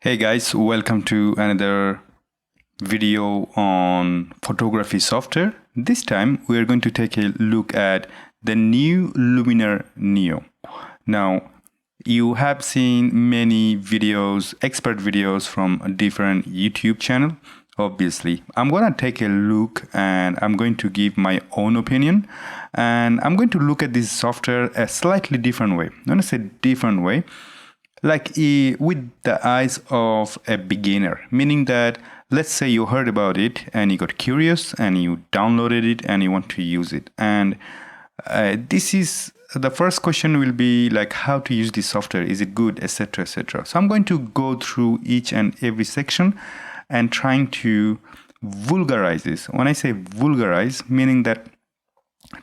Hey guys, welcome to another video on photography software. This time we are going to take a look at the new Luminar Neo. Now, you have seen many videos, expert videos from a different YouTube channel. Obviously, I'm going to take a look and I'm going to give my own opinion, and I'm going to look at this software a slightly different way. When I say different way, like with the eyes of a beginner, meaning that let's say you heard about it and you got curious and you downloaded it and you want to use it, and this is the first question will be like how to use this software, is it good, etc, etc. So I'm going to go through each and every section and trying to vulgarize this. When I say vulgarize, meaning that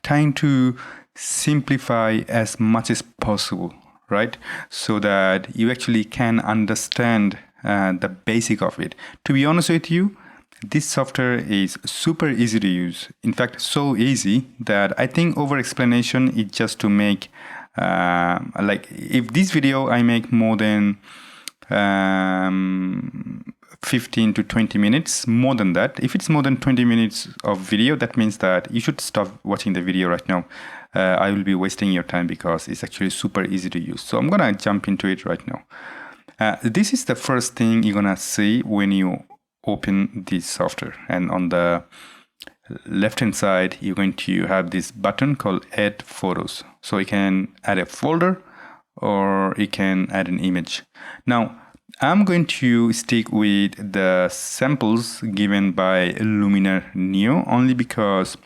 trying to simplify as much as possible, right? So that you actually can understand the basic of it. To be honest with you, this software is super easy to use. In fact, so easy that I think over explanation is just to make like if this video I make more than 15 to 20 minutes, more than that. If it's more than 20 minutes of video, that means that you should stop watching the video right now. I will be wasting your time because it's actually super easy to use. So I'm gonna jump into it right now. This is the first thing you're gonna see when you open this software, and on the left hand side you're going to have this button called Add Photos. So you can add a folder or you can add an image. Now I'm going to stick with the samples given by Luminar Neo only because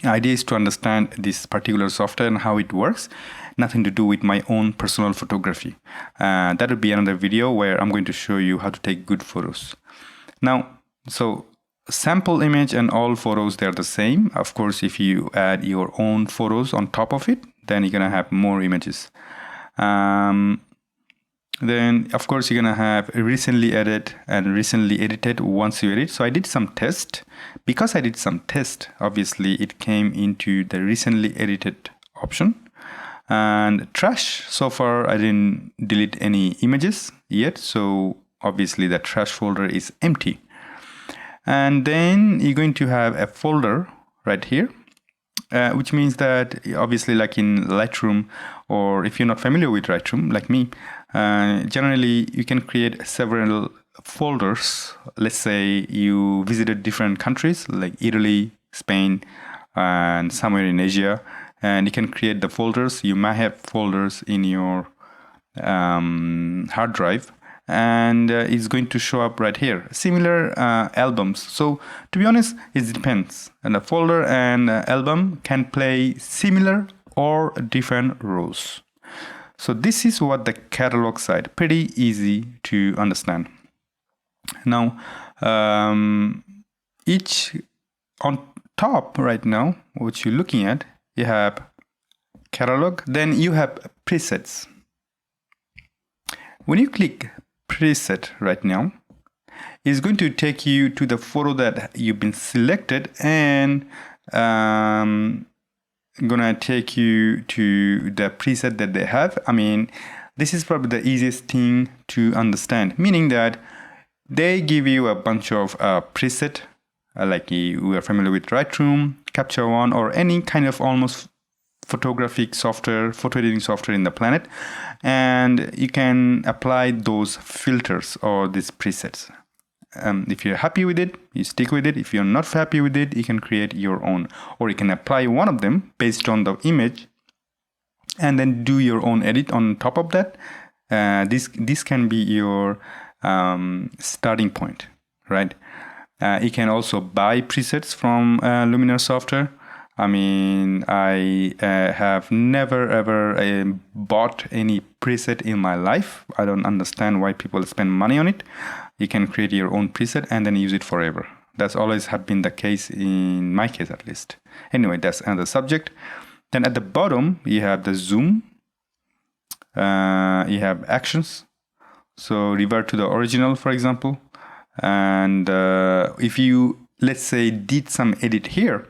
the idea is to understand this particular software and how it works. Nothing to do with my own personal photography. That will be another video where I'm going to show you how to take good photos. Now, so sample image and all photos, they're the same. Of course, if you add your own photos on top of it, then you're gonna have more images. Then, of course, you're gonna have recently added and recently edited once you edit. So I did some test. Because I did some test, obviously it came into the recently edited option. And trash, so far I didn't delete any images yet. So obviously the trash folder is empty. And then you're going to have a folder right here. Which means that obviously like in Lightroom, or if you're not familiar with Lightroom like me, generally you can create several folders. Let's say you visited different countries like Italy, Spain, and somewhere in Asia, and you can create the folders. You might have folders in your hard drive, and it's going to show up right here. Similar albums. So to be honest, it depends. And a folder and album can play similar or different roles. So this is what the catalog side, pretty easy to understand. Now, each on top right now, what you're looking at, you have catalog, then you have presets. When you click preset right now, it's going to take you to the photo that you've been selected, and gonna take you to the preset that they have. I mean, this is probably the easiest thing to understand, meaning that they give you a bunch of preset, like you are familiar with Lightroom, Capture One, or any kind of almost photographic software, photo editing software in the planet, and you can apply those filters or these presets. If you're happy with it, you stick with it. If you're not happy with it, you can create your own, or you can apply one of them based on the image and then do your own edit on top of that. This can be your starting point, right? You can also buy presets from Luminar software. I mean, I have never ever bought any preset in my life. I don't understand why people spend money on it. You can create your own preset and then use it forever. That's always have been the case, in my case at least. Anyway, that's another subject. Then at the bottom, you have the zoom. You have actions. So revert to the original, for example. And if you, let's say, did some edit here,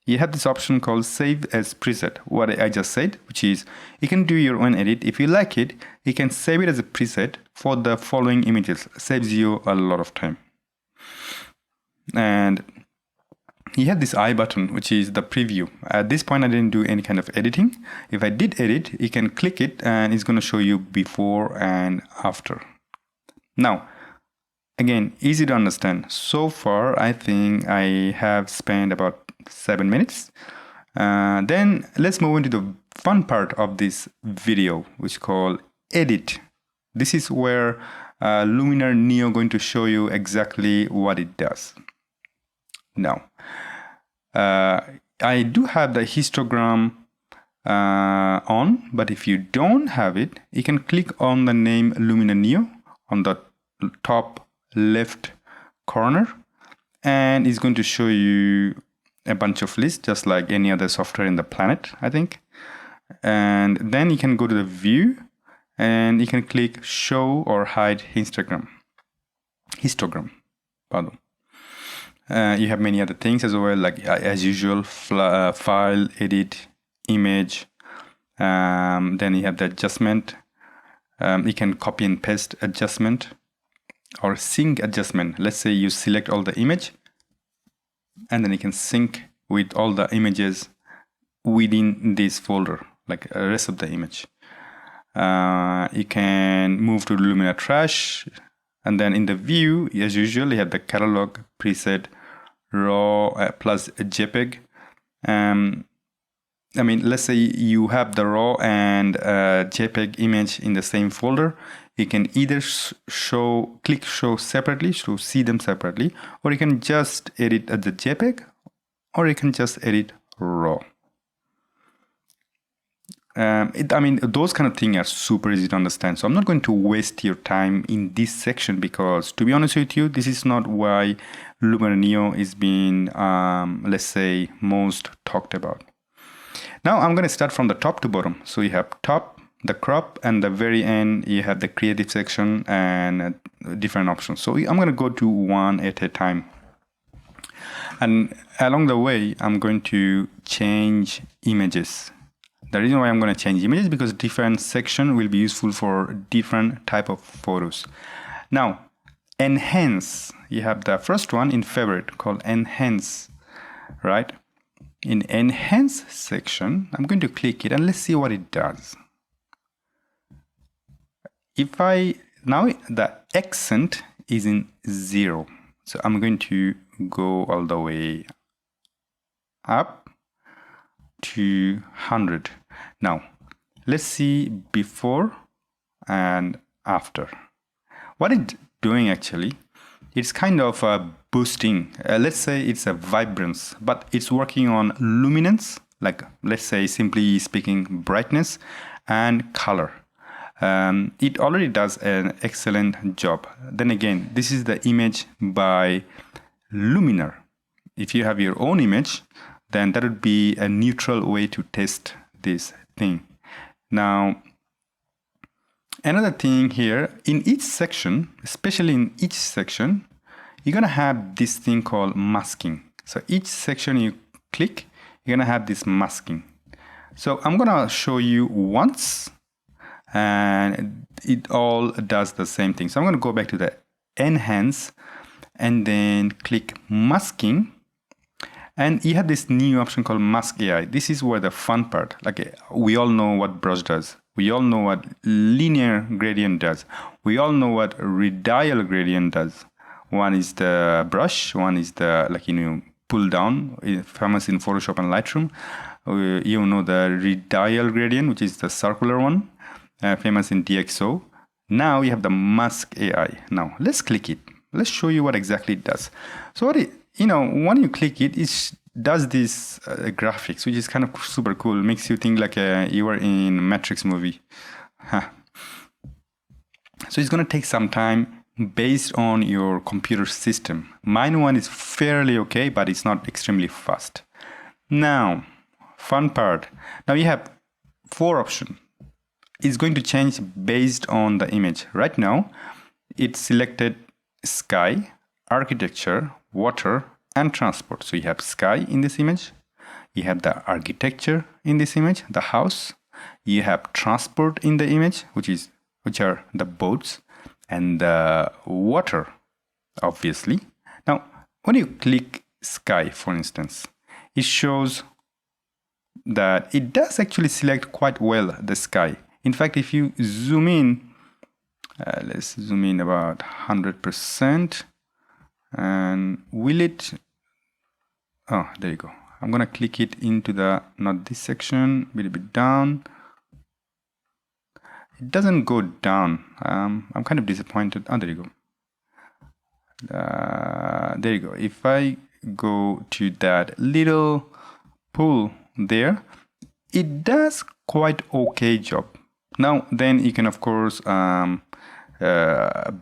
you have this option called Save as Preset, what I just said, which is you can do your own edit. If you like it, you can save it as a preset for the following images. Saves you a lot of time. And you have this I button, which is the preview. At this point, I didn't do any kind of editing. If I did edit, you can click it and it's going to show you before and after. Now, again, easy to understand. So far, I think I have spent about 7 minutes. Then let's move into the fun part of this video, which is called edit. This is where Luminar Neo going to show you exactly what it does. Now, I do have the histogram on, but if you don't have it, you can click on the name Luminar Neo on the top left corner, and it's going to show you a bunch of lists, just like any other software in the planet, I think. And then you can go to the view and you can click show or hide histogram. Pardon. You have many other things as well, like as usual, file, edit, image. Then you have the adjustment. You can copy and paste adjustment or sync adjustment. Let's say you select all the image and then you can sync with all the images within this folder, like the rest of the image. You can move to Luminar trash, and then in the view, as usual, you have the catalog, preset, raw plus JPEG. I mean, let's say you have the raw and JPEG image in the same folder. You can either click show separately to see them separately, or you can just edit at the JPEG, or you can just edit raw. I mean, those kind of things are super easy to understand. So I'm not going to waste your time in this section because, to be honest with you, this is not why Luminar Neo is being, let's say, most talked about. Now I'm going to start from the top to bottom. So you have top, the crop, and the very end you have the creative section and different options. So I'm going to go to one at a time. And along the way, I'm going to change images. The reason why I'm going to change images is because different section will be useful for different type of photos. Now, enhance. You have the first one in favorite called enhance, right? In enhance section, I'm going to click it and let's see what it does. Now the accent is in 0. So I'm going to go all the way up to 100. Now, let's see before and after. What it's doing actually, it's kind of boosting. Let's say it's a vibrance, but it's working on luminance, like let's say simply speaking brightness and color. It already does an excellent job. Then again, this is the image by Luminar. If you have your own image, then that would be a neutral way to test this thing. Now, another thing here, in each section, especially in each section, you're going to have this thing called masking. So each section you click, you're going to have this masking. So I'm going to show you once, and it all does the same thing. So I'm going to go back to the enhance and then click masking. And you have this new option called Mask AI. This is where the fun part, like we all know what brush does. We all know what linear gradient does. We all know what radial gradient does. One is the brush, one is the, pull down, famous in Photoshop and Lightroom. You know the radial gradient, which is the circular one, famous in DxO. Now you have the Mask AI. Now let's click it. Let's show you what exactly it does. So what when you click it, it does this graphics, which is kind of super cool. Makes you think like you are in Matrix movie. So it's going to take some time based on your computer system. Mine one is fairly okay, but it's not extremely fast. Now, fun part. Now you have 4 options. It's going to change based on the image. Right now, it's selected sky, architecture, water, and transport. So you have sky in this image, you have the architecture in this image, the house, you have transport in the image, which are the boats, and the water, obviously. Now, when you click sky, for instance, it shows that it does actually select quite well the sky. In fact, if you zoom in, let's zoom in about 100%, and will it, oh, there you go. I'm gonna click it into the, not this section, a little bit down. It doesn't go down. I'm kind of disappointed. Oh, there you go. There you go. If I go to that little pool there, it does quite okay job. Now, then you can of course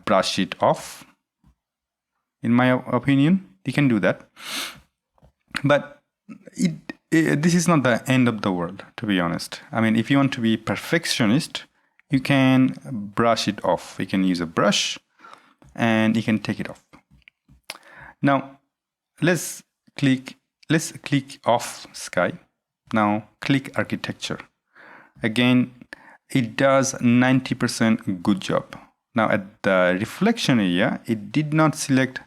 brush it off. In my opinion, you can do that. But this is not the end of the world, to be honest. I mean, if you want to be perfectionist, you can brush it off. You can use a brush and you can take it off. Now, let's click off sky. Now, click architecture. Again, it does 90% good job. Now, at the reflection area, it did not select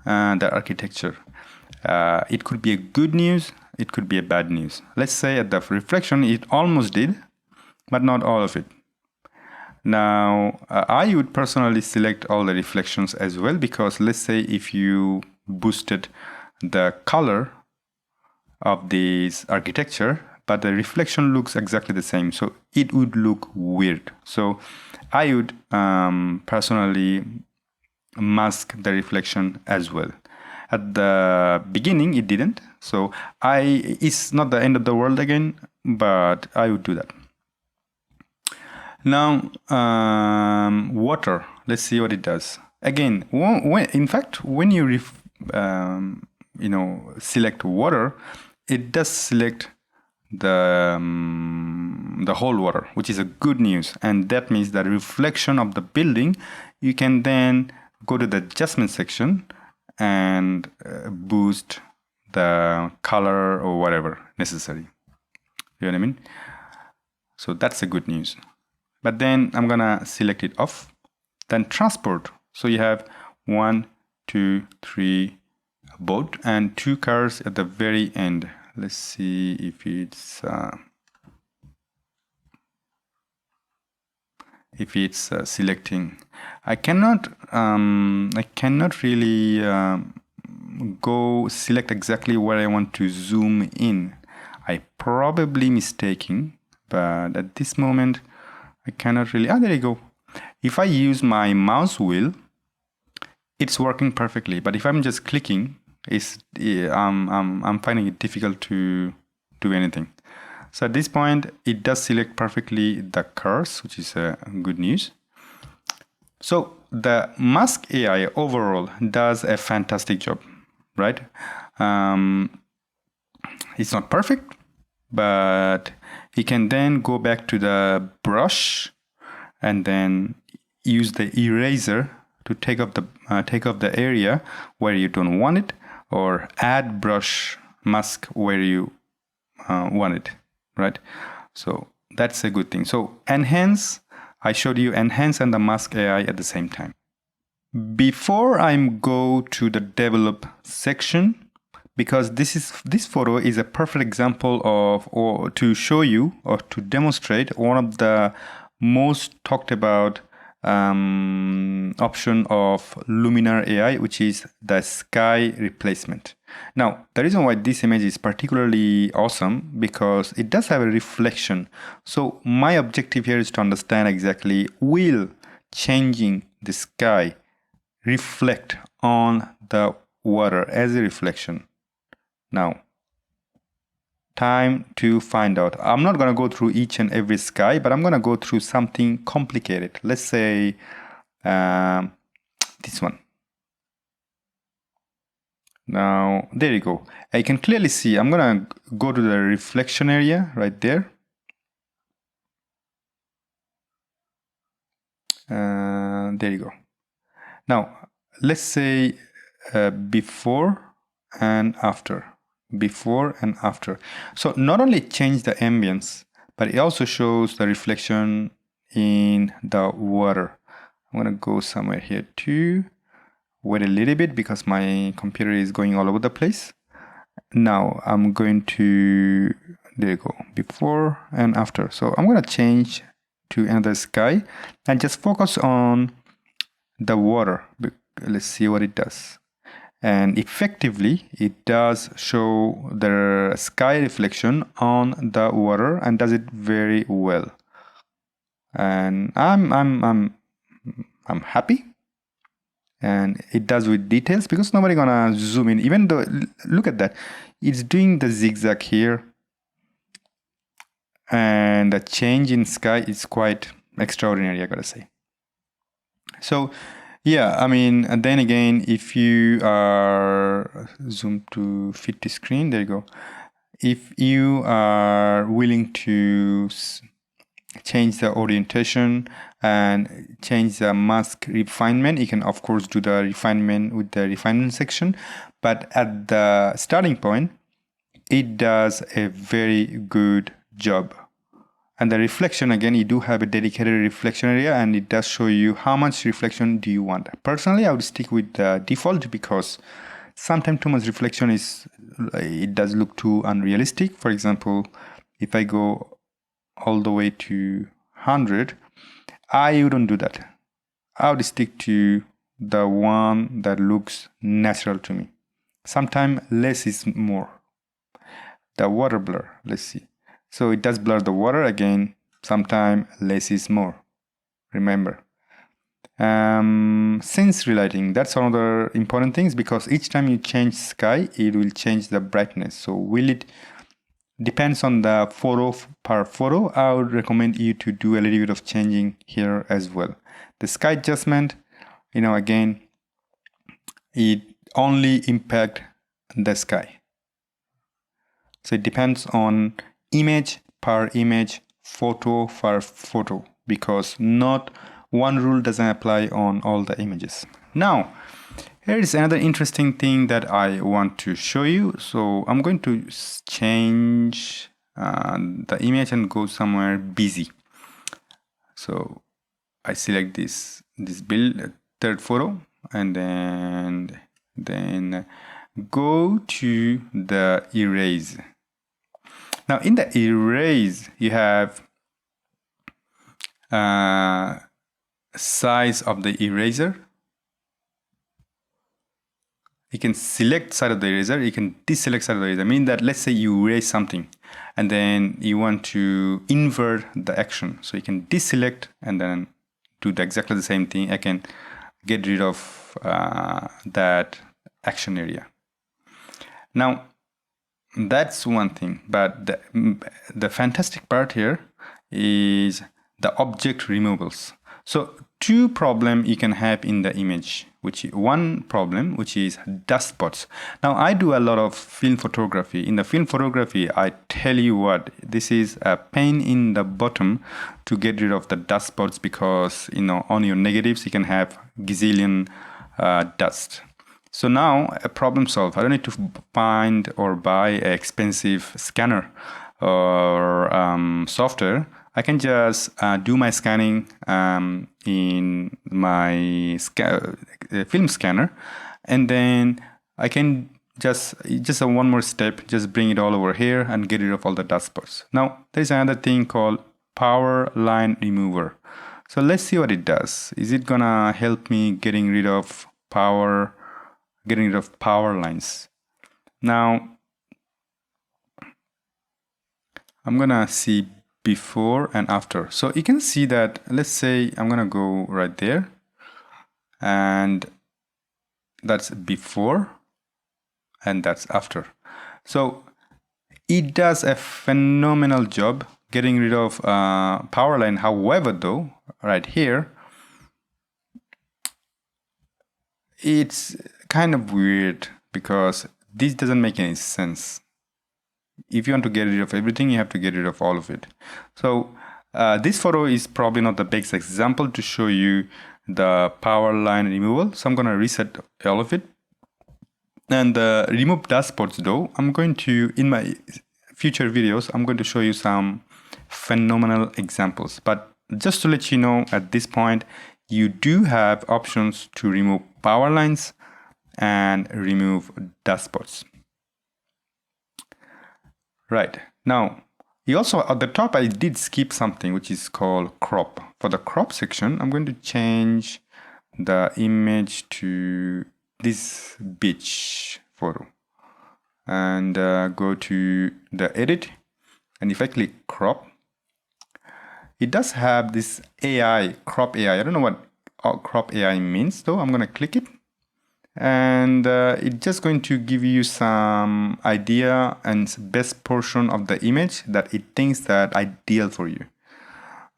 the architecture. It could be a good news, it could be a bad news. Let's say at the reflection, it almost did, but not all of it. Now, I would personally select all the reflections as well, because let's say if you boosted the color of this architecture, but the reflection looks exactly the same, so it would look weird. So I would personally mask the reflection as well. At the beginning, it didn't, so it's not the end of the world again, but I would do that. Now, water. Let's see what it does. Again, in fact, when you select water, it does select the whole water, which is a good news, and that means the reflection of the building. You can then go to the adjustment section and boost the color or whatever necessary. You know what I mean? So that's a good news. But then I'm gonna select it off. Then transport. So you have 1, 2, 3 boat and 2 cars at the very end. Let's see if it's selecting. I cannot really go select exactly where I want to zoom in. I probably mistaking, but at this moment I cannot really. There you go. If I use my mouse wheel, it's working perfectly. But if I'm just clicking, I'm finding it difficult to do anything. So at this point, it does select perfectly the cars, which is good news. So the Mask AI overall does a fantastic job, right? It's not perfect, but you can then go back to the brush and then use the eraser to take off the area where you don't want it, or add brush mask where you want it, right? So that's a good thing. So enhance, I showed you enhance and the mask AI at the same time. Before I go to the develop section, because this photo is a perfect example of, or to show you or to demonstrate one of the most talked about option of Luminar AI, which is the sky replacement. Now, the reason why this image is particularly awesome because it does have a reflection. So my objective here is to understand exactly, will changing the sky reflect on the water as a reflection? Now, time to find out. I'm not going to go through each and every sky, but I'm going to go through something complicated. Let's say this one. Now, there you go. I can clearly see, I'm going to go to the reflection area right there. There you go. Now, let's say before and after. Before and after. So not only change the ambience, but it also shows the reflection in the water. I'm gonna go somewhere here too. Wait a little bit because my computer is going all over the place. Now I'm going to, there you go, before and after. So I'm gonna change to another sky and just focus on the water. Let's see what it does. And effectively it does show the sky reflection on the water and does it very well. And I'm happy. And it does with details because nobody gonna zoom in. Even though, look at that, it's doing the zigzag here, and the change in sky is quite extraordinary, I gotta say. So yeah, I mean, and then again, if you are zoom to fit the screen, there you go. If you are willing to change the orientation and change the mask refinement, you can of course do the refinement with the refinement section, but at the starting point it does a very good job. And the reflection, again, you do have a dedicated reflection area and it does show you how much reflection do you want. Personally, I would stick with the default because sometimes too much reflection it does look too unrealistic. For example, if I go all the way to 100, I wouldn't do that. I would stick to the one that looks natural to me. Sometimes less is more. The water blur, let's see. So it does blur the water again. Sometimes less is more. Remember. Sense relighting, that's one of the important things because each time you change sky, it will change the brightness. So will it depends on the photo per photo. I would recommend you to do a little bit of changing here as well. The sky adjustment, again, it only impact the sky. So it depends on image per image, photo per photo, because not one rule doesn't apply on all the images. Now, here is another interesting thing that I want to show you. So I'm going to change the image and go somewhere busy. So I select this build third photo and then go to the erase. Now in the erase you have size of the eraser. You can select side of the eraser, you can deselect side of the eraser. Meaning that let's say you erase something and then you want to invert the action. So you can deselect and then do exactly the same thing. I can get rid of that action area. Now that's one thing, but the fantastic part here is the object removals. So two problems you can have in the image, one problem which is dust spots. Now I do a lot of film photography. In the film photography, I tell you what, this is a pain in the bottom to get rid of the dust spots because on your negatives you can have gazillion dust. So now a problem solved. I don't need to find or buy an expensive scanner or software. I can just do my scanning in my film scanner, and then I can just one more step, just bring it all over here and get rid of all the dust spots. Now there's another thing called power line remover. So let's see what it does. Is it gonna help me getting rid of power lines? Now I'm gonna see before and after. So you can see that, let's say I'm gonna go right there and that's before and that's after. So it does a phenomenal job getting rid of power line. However though, right here it's kind of weird because this doesn't make any sense. If you want to get rid of everything, you have to get rid of all of it. So this photo is probably not the best example to show you the power line removal. So I'm going to reset all of it. And remove dust spots though, I'm going to, in my future videos, I'm going to show you some phenomenal examples. But just to let you know at this point, you do have options to remove power lines and remove dust spots. Right, now you also at the top I did skip something which is called crop. For the crop section, I'm going to change the image to this beach photo and go to the edit, and if I click crop, it does have this AI, crop AI. I don't know what crop AI means though. I'm going to click it, and it's just going to give you some idea and best portion of the image that it thinks that ideal for you.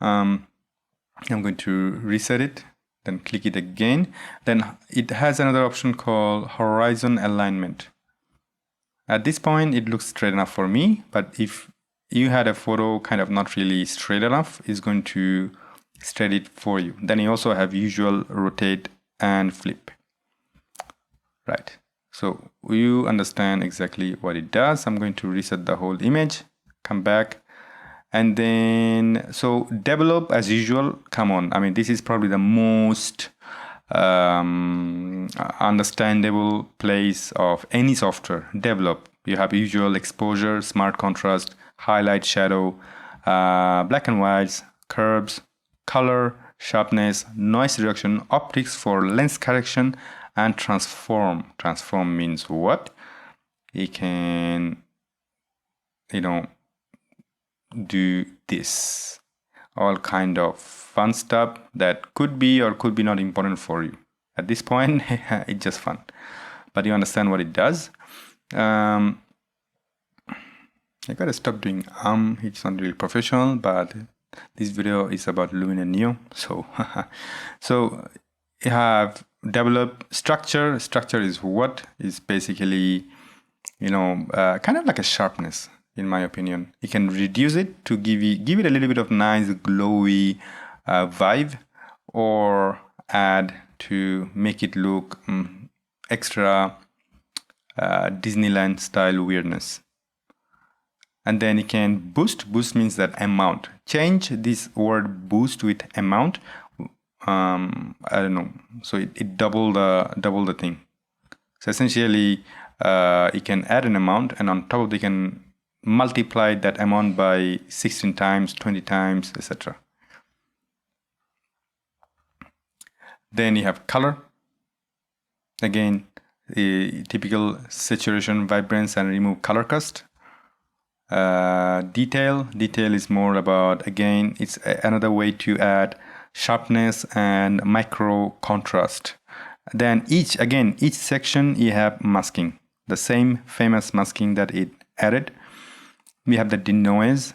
I'm going to reset it, then click it again. Then it has another option called horizon alignment. At this point it looks straight enough for me, but if you had a photo kind of not really straight enough, it's going to straight it for you. Then you also have usual rotate and flip. Right, so you understand exactly what it does. I'm going to reset the whole image, come back, and then so develop as usual. Come on, I mean this is probably the most understandable place of any software. Develop, you have usual exposure, smart contrast, highlight, shadow, black and whites, curves, color, sharpness, noise reduction, optics for lens correction, and transform. Transform means what? You can, do this. All kind of fun stuff that could be or could be not important for you. At this point, it's just fun. But you understand what it does. I gotta stop doing it's not really professional, but this video is about Luminar Neo. So, so you have develop structure. Structure is what is basically, kind of like a sharpness, in my opinion. You can reduce it to give it a little bit of nice glowy vibe, or add to make it look extra Disneyland style weirdness. And then you can boost. Boost means that amount. Change this word boost with amount. I don't know. So it double the thing. So essentially, you can add an amount, and on top you can multiply that amount by 16 times, 20 times, etc. Then you have color. Again, the typical saturation, vibrance, and remove color cast. Detail is more about, again, it's another way to add sharpness and micro contrast. Then each section you have masking, the same famous masking that it added. We have the denoise,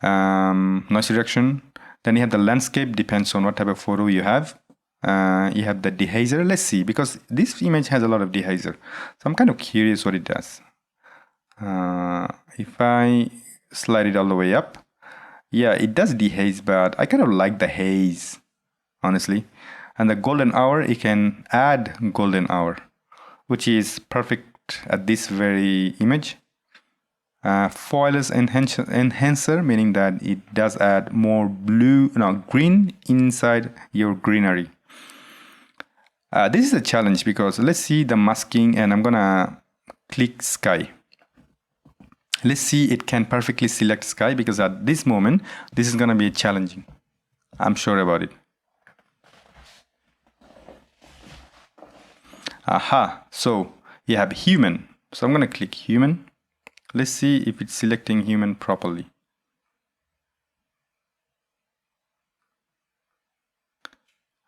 noise reduction. Then you have the landscape, depends on what type of photo you have. You have the dehazer. Let's see, because this image has a lot of dehazer, so I'm kind of curious what it does. If I slide it all the way up, yeah, it does dehaze, but I kind of like the haze, honestly. And the golden hour, you can add golden hour, which is perfect at this very image. Foilers enhancer, meaning that it does add more green inside your greenery. This is a challenge because let's see the masking, and I'm gonna click sky. Let's see it can perfectly select sky, because at this moment this is gonna be challenging. I'm sure about it. Aha, so you have human. So I'm gonna click human. Let's see if it's selecting human properly.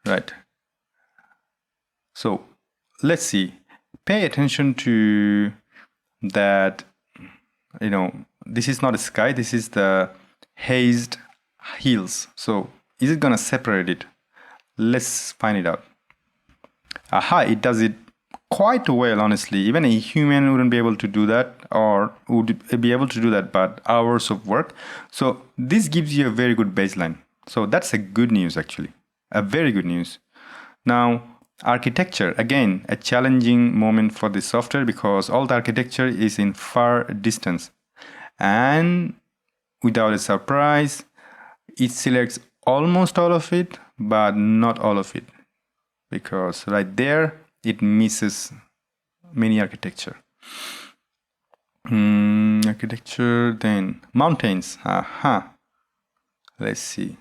Right. So let's see. Pay attention to that. This is not a sky. This is the hazed hills. So is it gonna separate it? Let's find it out. Aha, it does it quite well, honestly. Even a human wouldn't be able to do that, or would be able to do that, but hours of work. So this gives you a very good baseline. So that's a good news, actually. A very good news. Now, architecture, again, a challenging moment for this software, because all the architecture is in far distance. And without a surprise, it selects almost all of it, but not all of it, because right there it misses many architecture. Architecture, then mountains. Let's see.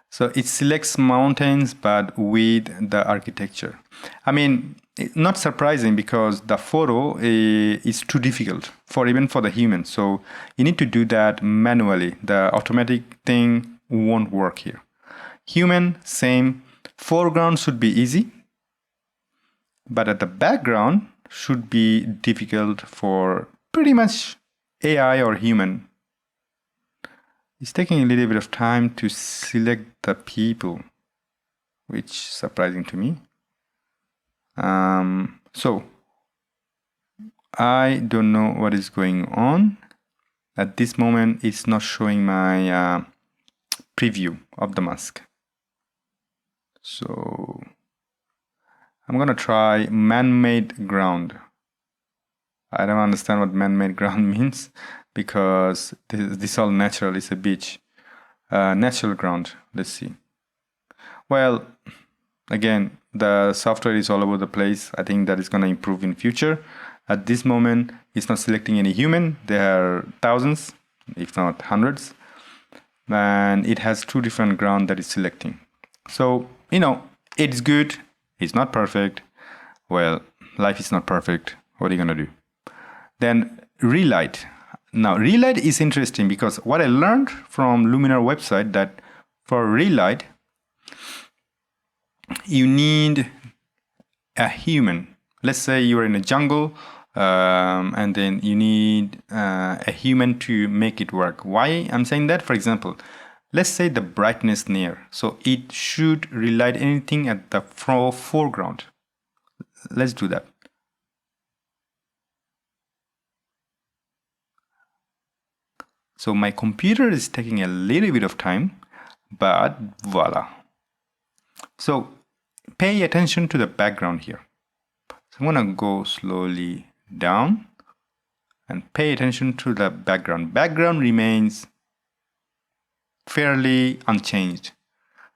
So it selects mountains, but with the architecture. I mean, not surprising, because the photo is too difficult for even for the human. So you need to do that manually. The automatic thing won't work here. Human, same. Foreground should be easy, but at the background should be difficult for pretty much AI or human. It's taking a little bit of time to select the people, which is surprising to me. So I don't know what is going on. At this moment, it's not showing my preview of the mask. So I'm gonna try man-made ground. I don't understand what man-made ground means, because this is all natural. It's a beach. Natural ground. Let's see. Well, again, the software is all over the place. I think that is going to improve in future. At this moment, it's not selecting any human. There are thousands, if not hundreds. And it has two different ground that it's selecting. So, it's good. It's not perfect. Well, life is not perfect. What are you going to do? Then relight. Now, relight is interesting, because what I learned from Luminar website, that for relight, you need a human. Let's say you're in a jungle, and then you need a human to make it work. Why I'm saying that? For example, let's say the brightness near. So it should relight anything at the foreground. Let's do that. So my computer is taking a little bit of time, but voila. So pay attention to the background here. So I'm gonna go slowly down and pay attention to the background. Background remains fairly unchanged.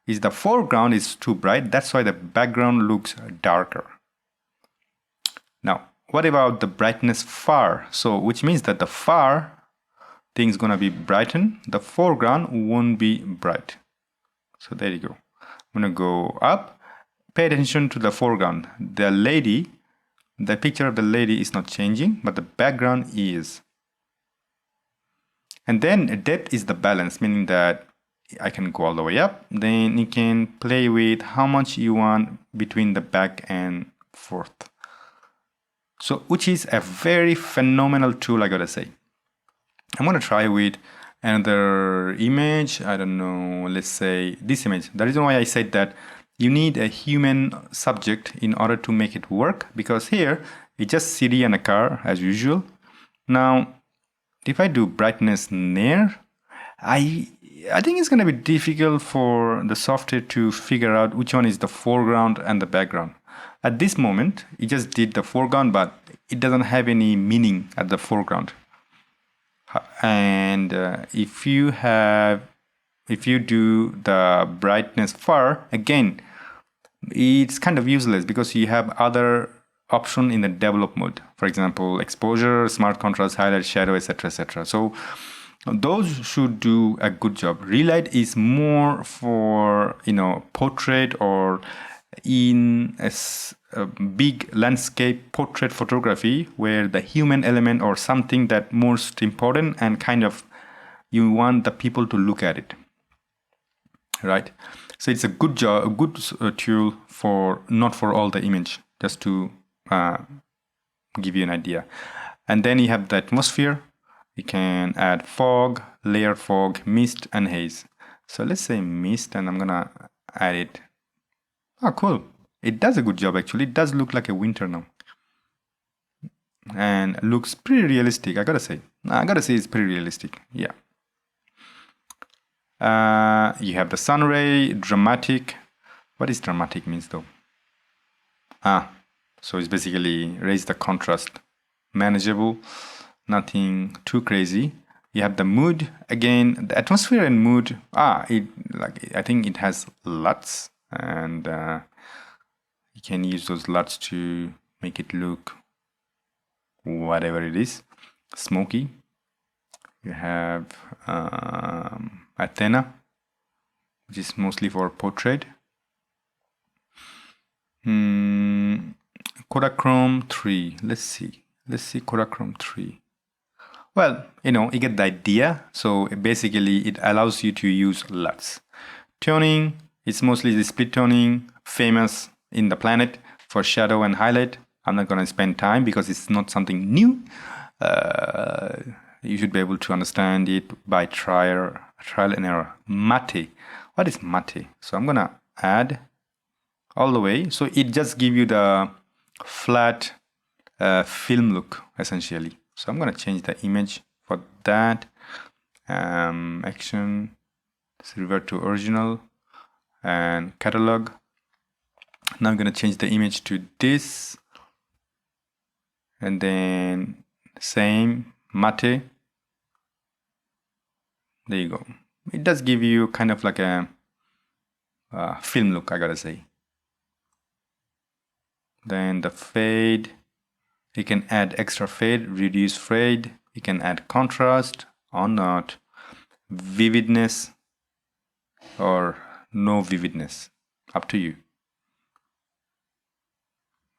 Is the foreground is too bright, that's why the background looks darker. Now, what about the brightness far? So which means that the far thing is gonna be brightened, the foreground won't be bright. So there you go. I'm gonna go up, pay attention to the foreground. The picture of the lady is not changing, but the background is. And then depth is the balance, meaning that I can go all the way up. Then you can play with how much you want between the back and forth. So, which is a very phenomenal tool, I gotta say. I'm gonna try with another image. I don't know, let's say this image. The reason why I said that you need a human subject in order to make it work, because here it's just city and a car as usual. Now, if I do brightness near, I think it's gonna be difficult for the software to figure out which one is the foreground and the background. At this moment, it just did the foreground, but it doesn't have any meaning at the foreground. And if you do the brightness far, again, it's kind of useless, because you have other option in the develop mode. For example, exposure, smart contrast, highlight, shadow, etc., etc. So those should do a good job. Relight is more for portrait, or in a big landscape portrait photography, where the human element or something that most important, and kind of you want the people to look at it, right? So it's a good job, a good tool for not for all the image, just to give you an idea. And then you have the atmosphere. You can add fog, layer fog, mist, and haze. So let's say mist, and I'm gonna add it. Oh, cool. It does a good job, actually. It does look like a winter now. And looks pretty realistic, I gotta say. It's pretty realistic, yeah. You have the sun ray, dramatic. What is dramatic means though? So it's basically raise the contrast. Manageable, nothing too crazy. You have the mood. Again, the atmosphere and mood. I think it has LUTs, and you can use those LUTs to make it look whatever it is, smoky. You have Athena, which is mostly for portrait. Kodachrome 3. Let's see Kodachrome 3. Well, you get the idea. So basically it allows you to use LUTs. Toning, it's mostly the split toning, famous in the planet for shadow and highlight. I'm not going to spend time because it's not something new. You should be able to understand it by trial and error. Matte. What is matte? So I'm going to add all the way. So it just gives you the flat film look, essentially. So I'm going to change the image for that. Action, revert to original, and catalog. Now I'm going to change the image to this, and then same matte. There you go. It does give you kind of like a film look, I gotta say. Then the fade, you can add extra fade, reduce fade, you can add contrast or not, vividness or no vividness, up to you.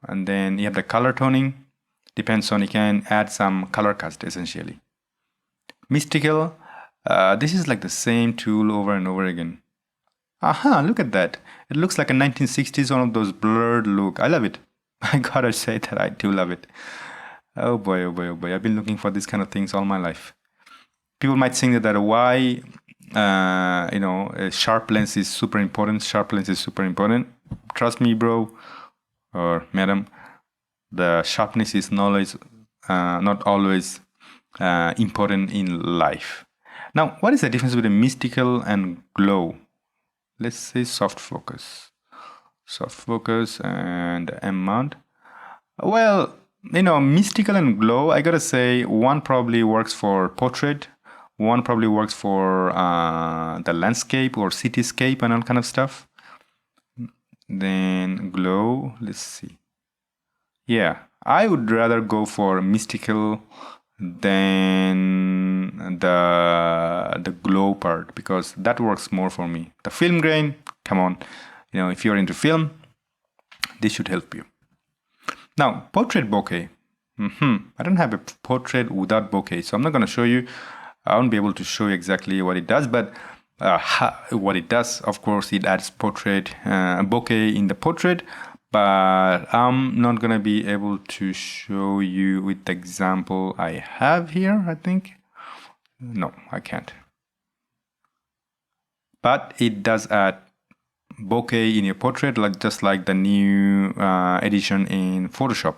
And then you have the color toning, depends on, you can add some color cast essentially. Mystical, this is like the same tool over and over again. Look at that. It looks like a 1960s one of those blurred look. I love it. I gotta say that I do love it. Oh boy, oh boy, oh boy. I've been looking for these kind of things all my life. People might think that why, a sharp lens is super important. Sharp lens is super important. Trust me, bro or madam, the sharpness is not always important in life. Now, what is the difference between mystical and glow? Let's say soft focus and M mount. Well, mystical and glow, I gotta say one probably works for portrait, one probably works for the landscape or cityscape and all kind of stuff. Then glow, let's see. Yeah, I would rather go for mystical than the glow part, because that works more for me. The film grain, come on, if you're into film, this should help you. Now, portrait bokeh. I don't have a portrait without bokeh, so I'm not going to show you. I won't be able to show you exactly what it does, but what it does, of course, it adds portrait bokeh in the portrait, but I'm not going to be able to show you with the example I have here, I think. No, I can't. But it does add bokeh in your portrait, just like the new edition in Photoshop.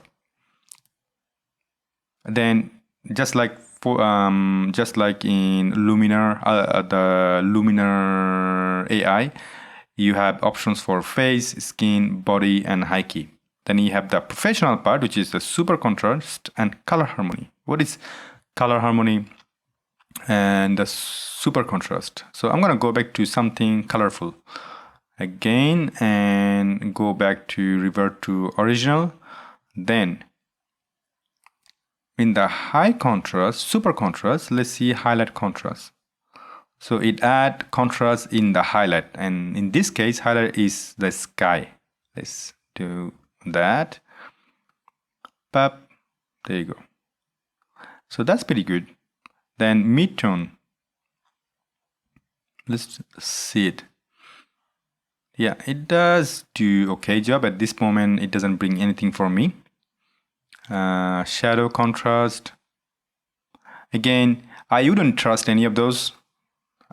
Then just like in Luminar, the Luminar AI, you have options for face, skin, body, and high key. Then you have the professional part, which is the super contrast and color harmony. What is color harmony and the super contrast? So I'm going to go back to something colorful again and go back to revert to original. Then in the high contrast, super contrast, let's see highlight contrast. So it add contrast in the highlight, and in this case highlight is the sky. Let's do that. Pop, there you go. So that's pretty good. Then mid-tone, let's see it. Yeah, it does do okay job. At this moment it doesn't bring anything for me. Shadow contrast, again, I wouldn't trust any of those,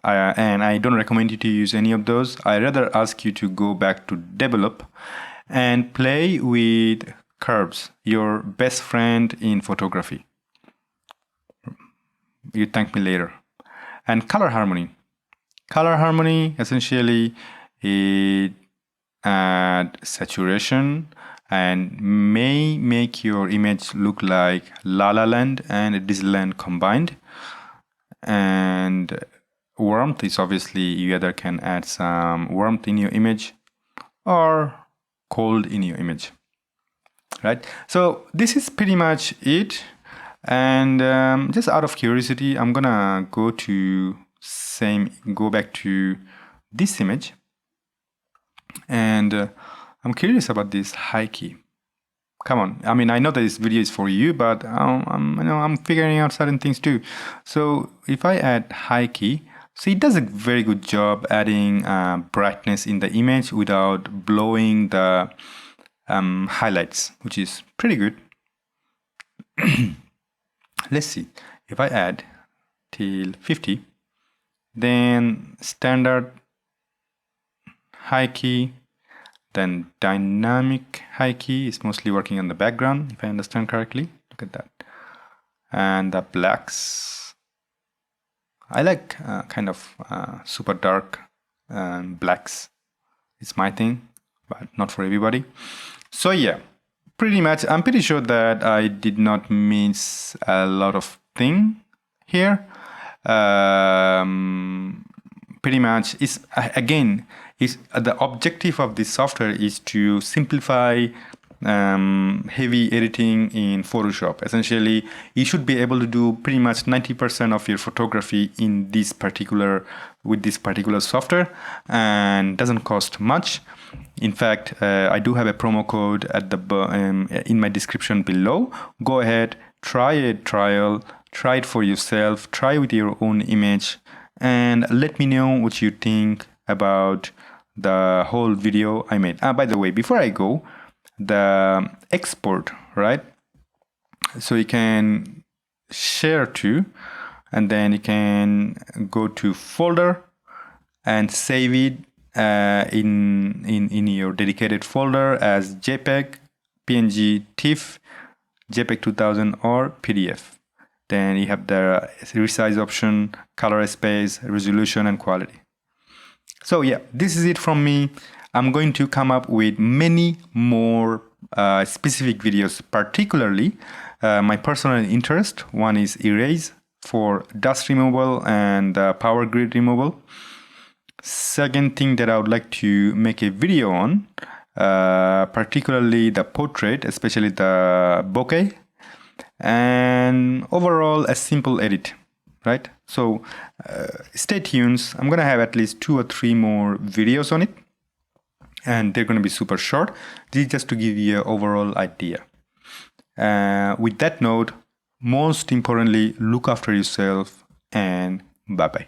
and I don't recommend you to use any of those. I rather ask you to go back to develop and play with curves, your best friend in photography. You thank me later. And color harmony essentially it add saturation and may make your image look like La La Land and Disneyland combined. And warmth is obviously, you either can add some warmth in your image or cold in your image, right? So this is pretty much it. And just out of curiosity, I'm gonna go back to this image, and I'm curious about this high key. Come on, I mean, I know that this video is for you, but I'm figuring out certain things too. So if I add high key, so it does a very good job adding brightness in the image without blowing the highlights, which is pretty good. Let's see, if I add till 50, then standard high key, then dynamic high key is mostly working on the background, if I understand correctly. Look at that. And the blacks, I like kind of super dark blacks. It's my thing, but not for everybody. So yeah, pretty much, I'm pretty sure that I did not miss a lot of thing here. Pretty much is the objective of this software is to simplify heavy editing in Photoshop. Essentially, you should be able to do pretty much 90% of your photography in with this particular software, and doesn't cost much. In fact, I do have a promo code at in my description below. Go ahead, try a trial, try it for yourself, try with your own image, and let me know what you think about the whole video I made. By the way, before I go, the export, right? So you can share to, and then you can go to folder and save it in your dedicated folder as JPEG, PNG, TIFF, JPEG 2000, or PDF. Then you have the resize option, color space, resolution, and quality. So yeah, this is it from me. I'm going to come up with many more specific videos, particularly my personal interest. One is erase for dust removal and power grid removal. Second thing that I would like to make a video on, particularly the portrait, especially the bokeh, and overall a simple edit, right? So stay tuned. I'm gonna have at least 2 or 3 more videos on it, and they're gonna be super short. This is just to give you an overall idea. With that note, most importantly, look after yourself, and bye bye.